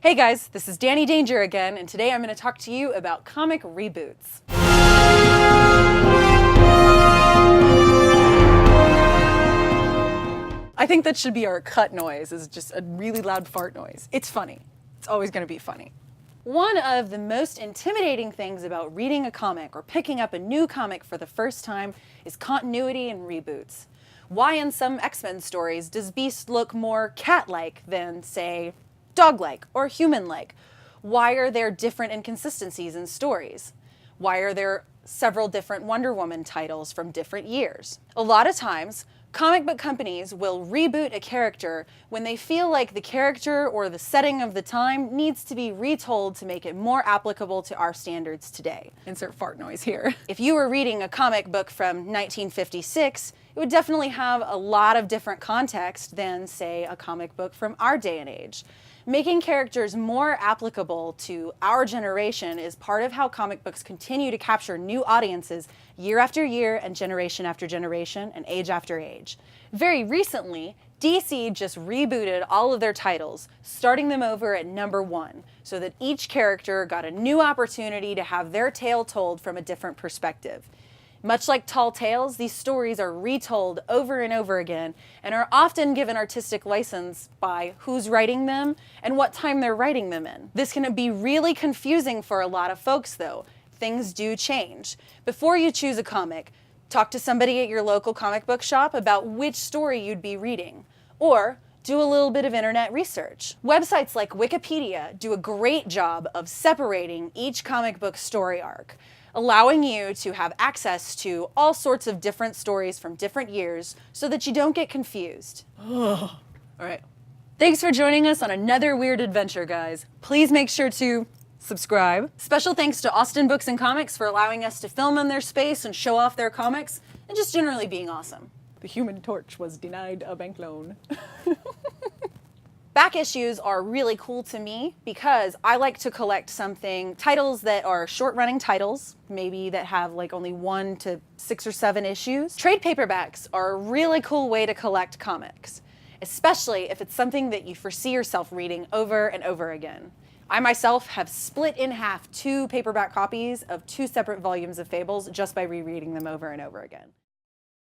Hey guys, this is Danni Danger again, and today I'm going to talk to you about comic reboots. I think that should be our cut noise, is just a really loud fart noise. It's funny. It's always going to be funny. One of the most intimidating things about reading a comic or picking up a new comic for the first time is continuity and reboots. Why in some X-Men stories does Beast look more cat-like than, say, dog-like or human-like? Why are there different inconsistencies in stories? Why are there several different Wonder Woman titles from different years? A lot of times, comic book companies will reboot a character when they feel like the character or the setting of the time needs to be retold to make it more applicable to our standards today. Insert fart noise here. If you were reading a comic book from 1956, it would definitely have a lot of different context than, say, a comic book from our day and age. Making characters more applicable to our generation is part of how comic books continue to capture new audiences year after year and generation after generation and age after age. Very recently, DC just rebooted all of their titles, starting them over at #1, so that each character got a new opportunity to have their tale told from a different perspective. Much like tall tales, these stories are retold over and over again and are often given artistic license by who's writing them and what time they're writing them in. This can be really confusing for a lot of folks though. Things do change. Before you choose a comic, talk to somebody at your local comic book shop about which story you'd be reading. Or do a little bit of internet research. Websites like Wikipedia do a great job of separating each comic book story arc, allowing you to have access to all sorts of different stories from different years so that you don't get confused. All right. Thanks for joining us on another weird adventure, guys. Please make sure to subscribe. Special thanks to Austin Books and Comics for allowing us to film in their space and show off their comics, and just generally being awesome. The Human Torch was denied a bank loan. Back issues are really cool to me because I like to collect titles that are short-running titles, maybe that have like only 1 to 6 or 7 issues. Trade paperbacks are a really cool way to collect comics, especially if it's something that you foresee yourself reading over and over again. I myself have split in half 2 paperback copies of 2 separate volumes of Fables just by rereading them over and over again.